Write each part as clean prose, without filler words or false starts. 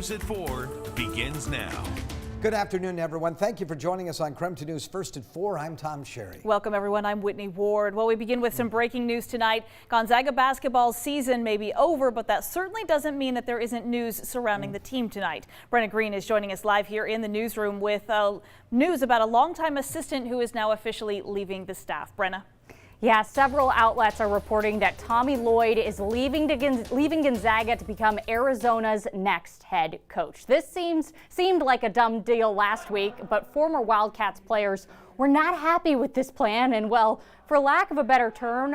News at 4 begins now. Good afternoon, everyone. Thank you for joining us on KREM 2 News First at 4. I'm Tom Sherry. Welcome, everyone. I'm Whitney Ward. Well, we begin with some breaking news tonight. Gonzaga basketball season may be over, but that certainly doesn't mean that there isn't news surrounding the team tonight. Brenna Green is joining us live here in the newsroom with news about a longtime assistant who is now officially leaving the staff. Brenna. Yeah, several outlets are reporting that Tommy Lloyd is leaving Gonzaga to become Arizona's next head coach. This seemed like a dumb deal last week, but former Wildcats players were not happy with this plan and, well, for lack of a better term,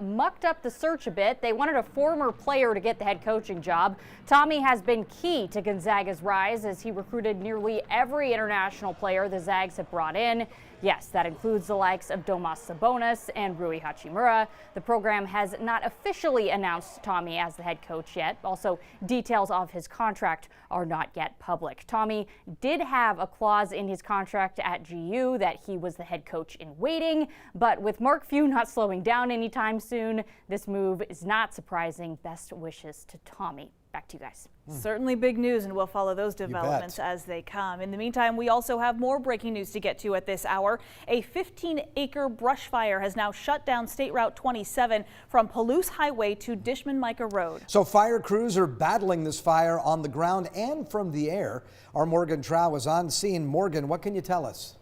mucked up the search a bit. They wanted a former player to get the head coaching job. Tommy has been key to Gonzaga's rise as he recruited nearly every international player the Zags have brought in. Yes, that includes the likes of Domas Sabonis and Rui Hachimura. The program has not officially announced Tommy as the head coach yet. Also, details of his contract are not yet public. Tommy did have a clause in his contract at GU that he was the head coach in waiting, but with Mark Few not slowing down anytime soon, this move is not surprising. Best wishes to Tommy. Back to you guys. Certainly big news, and we'll follow those developments as they come. In the meantime, we also have more breaking news to get to at this hour. A 15-acre brush fire has now shut down State Route 27 from Palouse Highway to Dishman-Micah Road. So fire crews are battling this fire on the ground and from the air. Our Morgan Trow is on scene. Morgan, what can you tell us?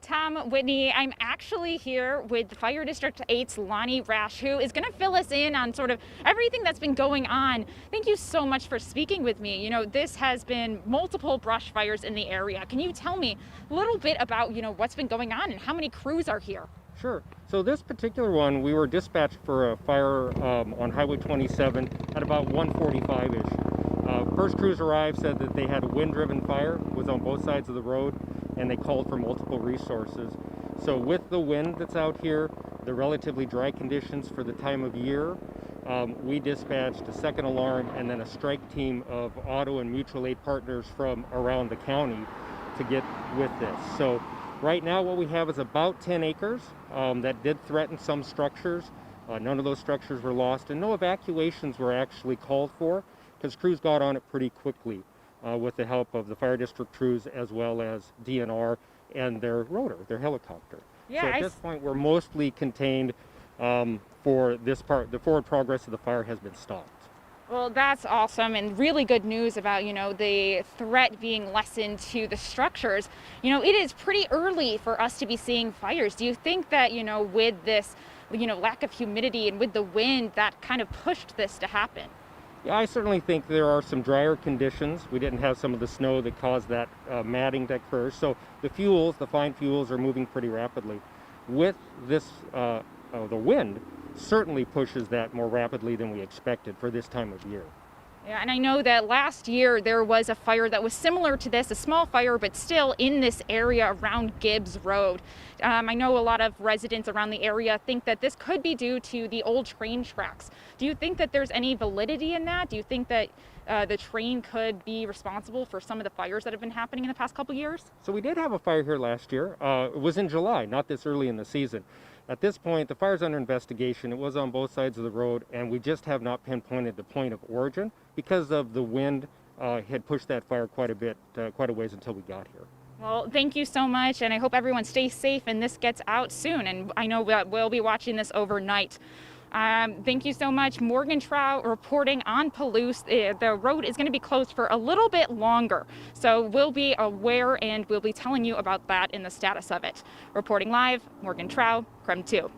Tom, Whitney, I'm actually here with Fire District 8's Lonnie Rash, who is going to fill us in on sort of everything that's been going on. Thank you so much for speaking with me. You know, this has been multiple brush fires in the area. Can you tell me a little bit about, what's been going on and how many crews are here? Sure. So this particular one, we were dispatched for a fire on Highway 27 at about 1:45-ish. First crews arrived, said that they had a wind-driven fire, was on both sides of the road, and they called for multiple resources. So with the wind that's out here, the relatively dry conditions for the time of year, we dispatched a second alarm and then a strike team of auto and mutual aid partners from around the county to get with this. So right now what we have is about 10 acres that did threaten some structures. None of those structures were lost, and no evacuations were actually called for because crews got on it pretty quickly. With the help of the fire district crews as well as DNR and their rotor, their helicopter. Yeah, so at this point, we're mostly contained for this part. The forward progress of the fire has been stopped. Well, that's awesome and really good news about, the threat being lessened to the structures. It is pretty early for us to be seeing fires. Do you think that, with this, lack of humidity and with the wind, that kind of pushed this to happen? Yeah, I certainly think there are some drier conditions. We didn't have some of the snow that caused that matting to occur. So the fine fuels are moving pretty rapidly. With this, the wind certainly pushes that more rapidly than we expected for this time of year. Yeah, and I know that last year there was a fire that was similar to this, a small fire, but still in this area around Gibbs Road. I know a lot of residents around the area think that this could be due to the old train tracks. Do you think that there's any validity in that? Do you think that the train could be responsible for some of the fires that have been happening in the past couple years? So we did have a fire here last year. It was in July, not this early in the season. At this point, the fire's under investigation. It was on both sides of the road, and we just have not pinpointed the point of origin because of the wind had pushed that fire quite a ways until we got here. Well, thank you so much, and I hope everyone stays safe and this gets out soon. And I know that we'll be watching this overnight. Thank you so much. Morgan Trout reporting on Palouse. The road is going to be closed for a little bit longer, so we'll be aware and we'll be telling you about that in the status of it. Reporting live, Morgan Trout, KREM 2.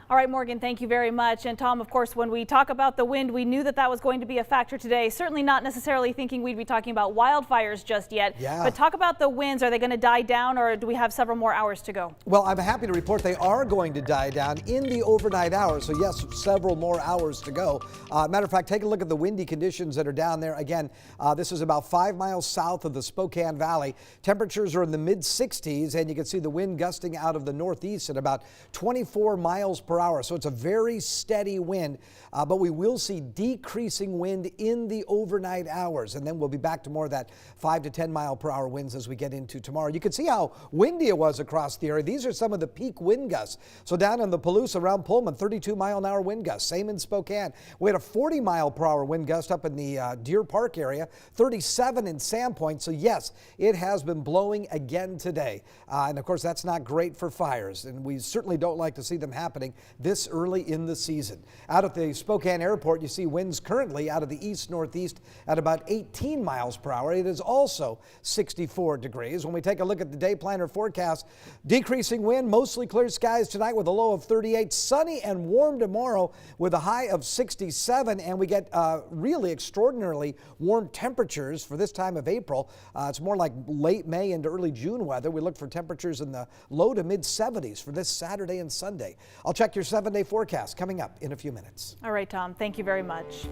All right, Morgan, thank you very much. And Tom, of course, when we talk about the wind, we knew that that was going to be a factor today. Certainly not necessarily thinking we'd be talking about wildfires just yet. Yeah. But talk about the winds. Are they going to die down, or do we have several more hours to go? Well, I'm happy to report they are going to die down in the overnight hours. So yes, several more hours to go. Matter of fact, take a look at the windy conditions that are down there. Again, this is about 5 miles south of the Spokane Valley. Temperatures are in the mid 60s, and you can see the wind gusting out of the northeast at about 24 miles per per hour. So it's a very steady wind, but we will see decreasing wind in the overnight hours. And then we'll be back to more of that 5 to 10 mile per hour winds as we get into tomorrow. You can see how windy it was across the area. These are some of the peak wind gusts. So down in the Palouse around Pullman, 32 mile an hour wind gusts. Same in Spokane. We had a 40 mile per hour wind gust up in the Deer Park area, 37 in Sandpoint. So yes, it has been blowing again today. And of course, that's not great for fires. And we certainly don't like to see them happening this early in the season. Out at the Spokane Airport, you see winds currently out of the east-northeast at about 18 miles per hour. It is also 64 degrees. When we take a look at the day planner forecast, decreasing wind, mostly clear skies tonight with a low of 38, sunny and warm tomorrow with a high of 67, and we get really extraordinarily warm temperatures for this time of April. It's more like late May into early June weather. We look for temperatures in the low to mid 70s for this Saturday and Sunday. I'll check your 7-day forecast coming up in a few minutes. All right, Tom, thank you very much.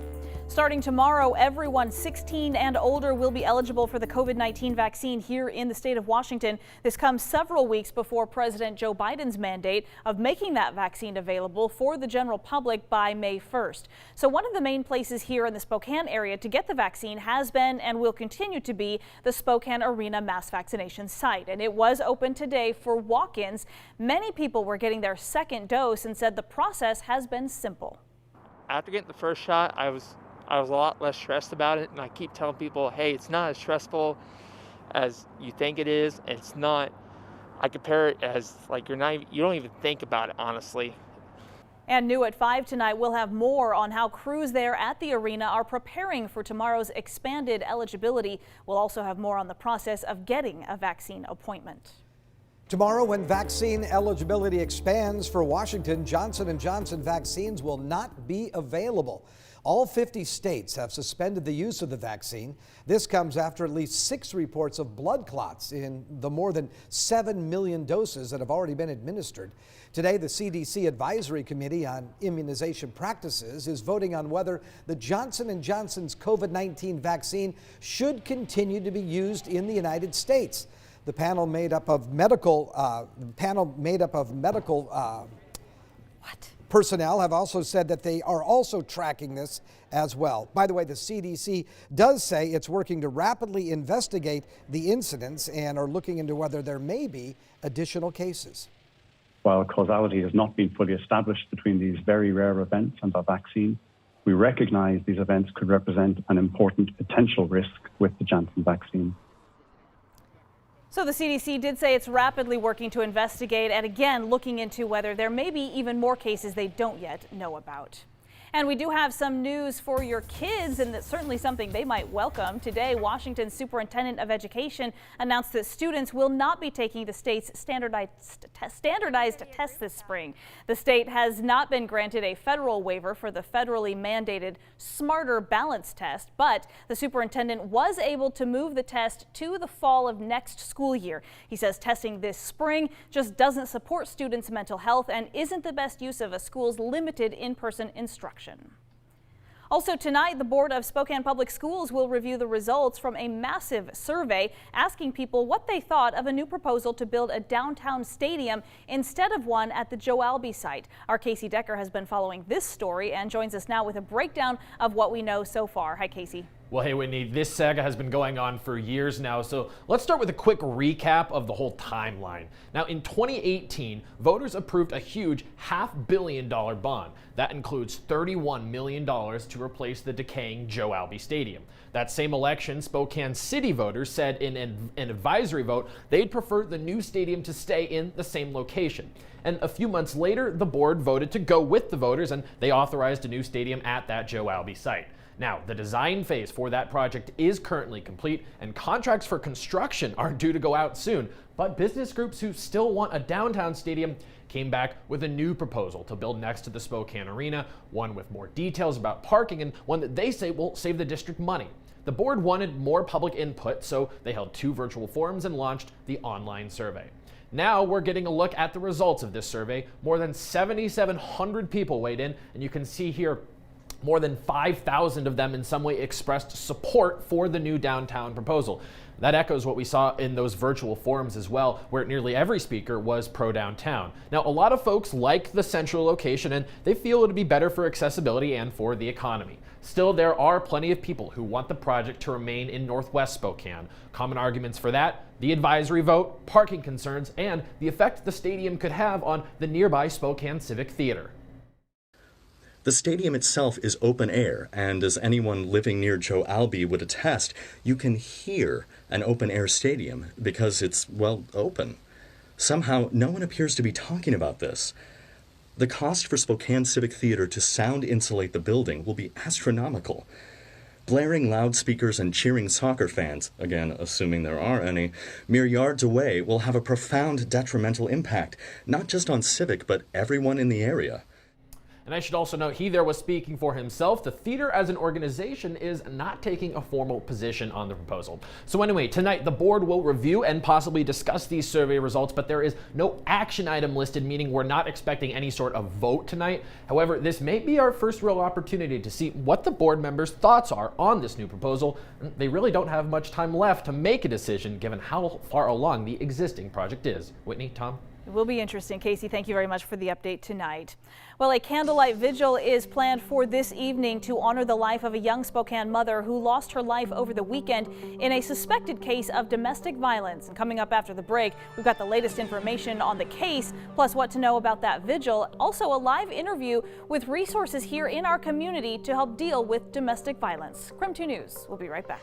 Starting tomorrow, everyone 16 and older will be eligible for the COVID-19 vaccine here in the state of Washington. This comes several weeks before President Joe Biden's mandate of making that vaccine available for the general public by May 1st. So one of the main places here in the Spokane area to get the vaccine has been and will continue to be the Spokane Arena mass vaccination site. And it was open today for walk-ins. Many people were getting their second dose and said the process has been simple. After getting the first shot, I was a lot less stressed about it, and I keep telling people, hey, it's not as stressful as you think it is. It's not. I compare it as like you don't even think about it, honestly. And new at 5 tonight, we'll have more on how crews there at the arena are preparing for tomorrow's expanded eligibility. We'll also have more on the process of getting a vaccine appointment. Tomorrow, when vaccine eligibility expands for Washington, Johnson & Johnson vaccines will not be available. All 50 states have suspended the use of the vaccine. This comes after at least 6 reports of blood clots in the more than 7 million doses that have already been administered. Today, the CDC Advisory Committee on Immunization Practices is voting on whether the Johnson & Johnson's COVID-19 vaccine should continue to be used in the United States. The panel made up of medical personnel have also said that they are also tracking this as well. By the way, the CDC does say it's working to rapidly investigate the incidents and are looking into whether there may be additional cases. While causality has not been fully established between these very rare events and the vaccine, we recognize these events could represent an important potential risk with the Janssen vaccine. So the CDC did say it's rapidly working to investigate and again looking into whether there may be even more cases they don't yet know about. And we do have some news for your kids, and that's certainly something they might welcome. Today, Washington's Superintendent of Education announced that students will not be taking the state's standardized test this spring. The state has not been granted a federal waiver for the federally mandated Smarter Balance test, but the superintendent was able to move the test to the fall of next school year. He says testing this spring just doesn't support students' mental health and isn't the best use of a school's limited in-person instruction. Also tonight, the Board of Spokane Public Schools will review the results from a massive survey asking people what they thought of a new proposal to build a downtown stadium instead of one at the Joe Albi site. Our Casey Decker has been following this story and joins us now with a breakdown of what we know so far. Hi, Casey. Well, hey, Whitney, this saga has been going on for years now, so let's start with a quick recap of the whole timeline. Now, in 2018, voters approved a huge $500 million bond. That includes $31 million to replace the decaying Joe Albi Stadium. That same election, Spokane City voters said in an advisory vote they'd prefer the new stadium to stay in the same location. And a few months later, the board voted to go with the voters, and they authorized a new stadium at that Joe Albi site. Now, the design phase for that project is currently complete, and contracts for construction are due to go out soon. But business groups who still want a downtown stadium came back with a new proposal to build next to the Spokane Arena, one with more details about parking and one that they say will save the district money. The board wanted more public input, so they held 2 virtual forums and launched the online survey. Now we're getting a look at the results of this survey. More than 7,700 people weighed in, and you can see here More than 5,000 of them in some way expressed support for the new downtown proposal. That echoes what we saw in those virtual forums as well, where nearly every speaker was pro-downtown. Now, a lot of folks like the central location, and they feel it would be better for accessibility and for the economy. Still, there are plenty of people who want the project to remain in Northwest Spokane. Common arguments for that: the advisory vote, parking concerns, and the effect the stadium could have on the nearby Spokane Civic Theater. The stadium itself is open air, and as anyone living near Joe Albee would attest, you can hear an open air stadium because it's, well, open. Somehow, no one appears to be talking about this. The cost for Spokane Civic Theater to sound insulate the building will be astronomical. Blaring loudspeakers and cheering soccer fans, again assuming there are any, mere yards away will have a profound detrimental impact, not just on Civic, but everyone in the area. And I should also note, he there was speaking for himself. The theater as an organization is not taking a formal position on the proposal. So anyway, tonight the board will review and possibly discuss these survey results, but there is no action item listed, meaning we're not expecting any sort of vote tonight. However, this may be our first real opportunity to see what the board members' thoughts are on this new proposal. They really don't have much time left to make a decision given how far along the existing project is. Whitney, Tom? It will be interesting. Casey, thank you very much for the update tonight. Well, a candlelight vigil is planned for this evening to honor the life of a young Spokane mother who lost her life over the weekend in a suspected case of domestic violence. And coming up after the break, we've got the latest information on the case, plus what to know about that vigil. Also, a live interview with resources here in our community to help deal with domestic violence. KREM 2 News. We'll be right back.